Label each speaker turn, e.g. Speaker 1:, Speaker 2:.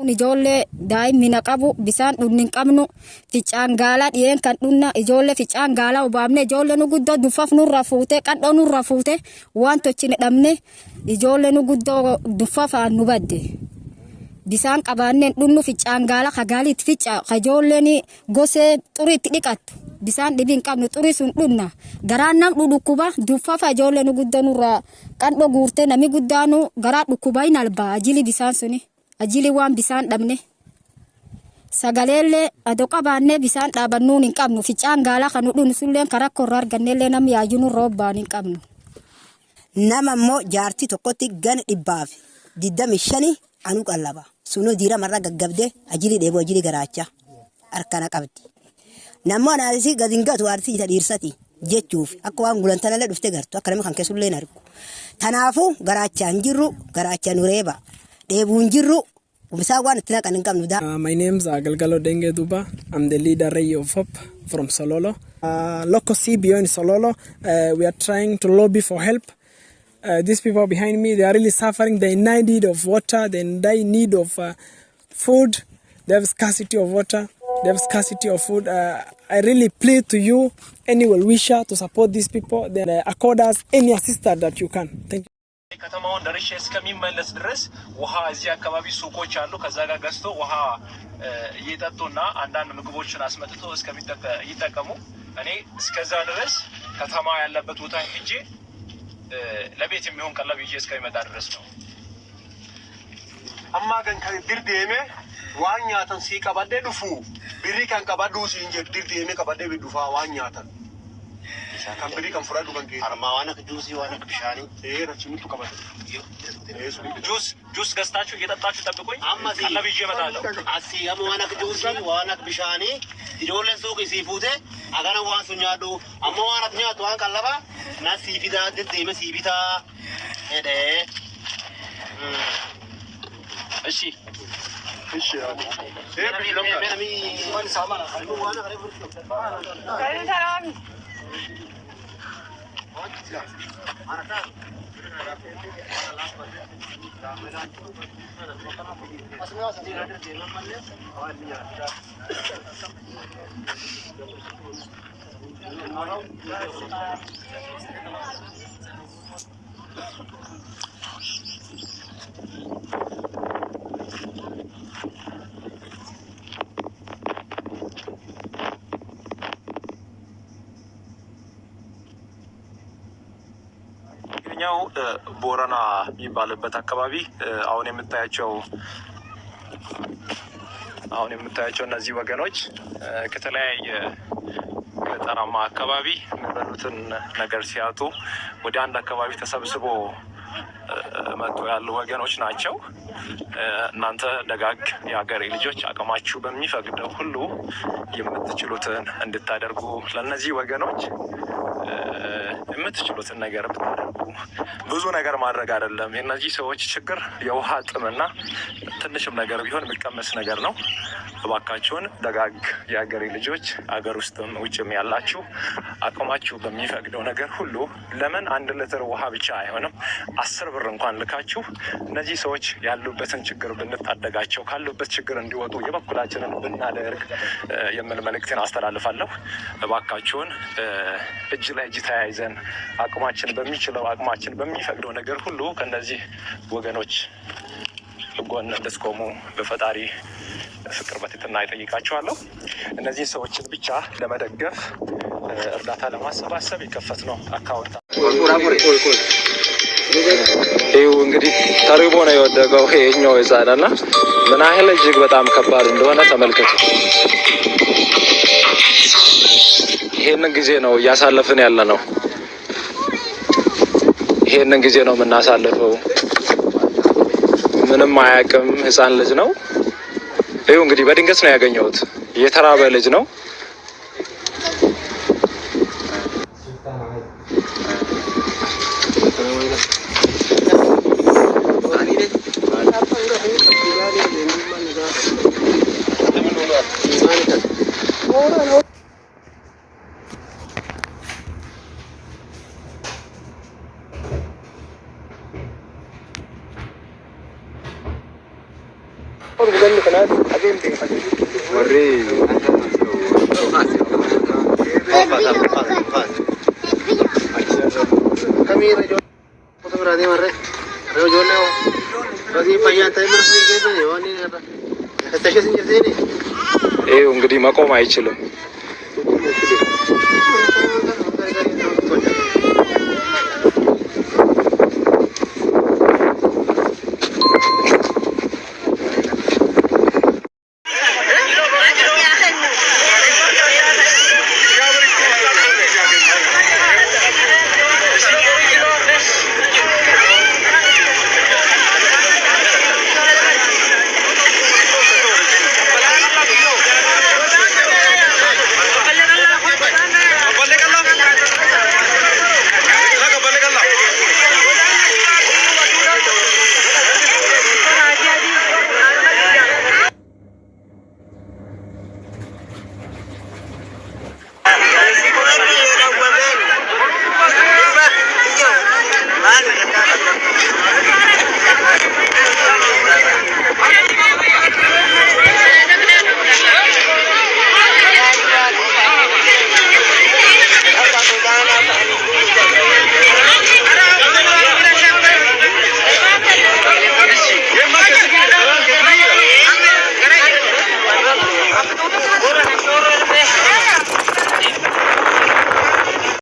Speaker 1: Ijoollee daa'imni qabu bisaan dhugni qabnu ficaan gaalaa dhiyeen kan dhunna ijoollee ficaan gaalaa ubaamne ijoollee nu guddoo duffaf nurra fuute qadhoo nurra fuute waan tochine dhabne ijoollee nu guddoo duffafaan nu badde bisaan qabaanneen dhunnu ficaan gaalaa kagaaliitti ficaa ijoolleen gosee xuriitti dhiqattu bisaan dhibiin qabnu xurii sun dhunna garaan nam dhudhukkuba duffafa ijoollee nu guddoo nurra qadhoo guurte nami guddaanu garaa dhukkuba hin albaa ajili bisaan suni. Ajili waan bisaan dhabne sagaleellee adoo qabaannee bisaan dhaabannuun hin qabnu ficaan gaalaa kan dhudhuun sulleen karaa korraa arganneellee namni yaayyuu roobaan hin qabnu.
Speaker 2: Nama immoo jaartii tokkotti gana 125 anu qallaba sunuu diiramarra gaggabdee ajili dheeboo ajili garaachaa harkana qabdi. Nammoo anaanisii gadi hin gatu aartii isa dhiirsati jechuuf akka waan gulantanallee dhufte gartu akka namni kan keessullee hin argu. Tanaafuu garaachaa hin jirru garaachaa nu reeba.
Speaker 3: My name is Galgalo Denge Duba. I'm the leader of Hope from Sololo. Local CBO in Sololo, we are trying to lobby for help. These people behind me, they are really suffering. They need of water. They need of food. They have scarcity of water. They have scarcity of food. I really plead to you, any well-wisher, to support these people. They accord us any assistance that you can. Thank you.
Speaker 4: ከተማውን ደርሼ እስከሚመለስ ድረስ ውሃ እዚህ አካባቢ ሱቆች አሉ። ከዛ ጋር ገዝቶ ውሃ እየጠጡና አንዳንድ ምግቦችን አስመጥቶ ይጠቀሙ። እኔ እስከዛ ድረስ ከተማ ያለበት ቦታ ሄጄ ለቤት የሚሆን ቀለብ ይዤ እስከሚመጣ ድረስ ነው። አማገን ከድርዴሜ ዋኛተን ሲቀበደ ዱፉ ቢሪ kan qabadu ሲንጀ ድርዴሜ ቀበደ ቢዱፋ ዋኛተን kan biri kan furadu kan ke arma wana juice wana bishani rachimutu kabata juice gastachu እየጠጣችሁ ጠብቁኝ ቀለብ ይዤ እመጣለሁ አሲ አማ wana juice wana bishani ijoolleen suuqi siifute agana waan sun nyaadhu amma waan at nyaatu waan qallaba na siifida deddeeme siifita ede እሺ እሺ ነሚ ዋን ሳማና ዋና ከረም ቦረና የሚባልበት አካባቢ አሁን የምታያቸው እነዚህ ወገኖች ከተለያየ ገጠራማ አካባቢ የሚበሉትን ነገር ሲያጡ ወደ አንድ አካባቢ ተሰብስቦ መጥቶ ያሉ ወገኖች ናቸው። እናንተ ደጋግ የሀገሬ ልጆች አቅማችሁ በሚፈቅደው ሁሉ የምትችሉትን እንድታደርጉ ለነዚህ ወገኖች የምትችሉትን ነገር ብታደርጉ ብዙ ነገር ማድረግ አይደለም። የነዚህ ሰዎች ችግር የውሃ ጥምና ትንሽም ነገር ቢሆን የሚቀመስ ነገር ነው። እባካችሁን ደጋግ የሀገሬ ልጆች አገር ውስጥም ውጭም ያላችሁ አቅማችሁ በሚፈቅደው ነገር ሁሉ ለምን 1 ሊትር ውሃ ብቻ አይሆንም 10 ብር እንኳን ልካችሁ እነዚህ ሰዎች ያሉበትን ችግር ብንታደጋቸው ካሉበት ችግር እንዲወጡ የበኩላችንን ብናደርግ የምን መልእክትን አስተላልፋለሁ። እባካችሁን እጅ ለእጅ ተያይዘን አቅማችን በሚችለው አቅማችን በሚፈቅደው ነገር ሁሉ ከነዚህ ወገኖች ጎን እንድትቆሙ በፈጣሪ ፍቅር በትህትና ይጠይቃችኋለሁ። እነዚህ ሰዎችን ብቻ ለመደገፍ እርዳታ ለማሰባሰብ የከፈትነው አካውንት ይኸው እንግዲህ ተርቦ ነው የወደቀው ይሄኛው ህፃንና ምን ያህል እጅግ በጣም ከባድ እንደሆነ ተመልከቱ። ይሄንን ጊዜ ነው እያሳለፍን ያለ ነው። ይሄንን ጊዜ ነው የምናሳልፈው። ምንም አያውቅም ህፃን ልጅ ነው። ይኸው እንግዲህ በድንገት ነው ያገኘሁት። የተራበ ልጅ ነው። እንግዲህ መቆም አይችልም።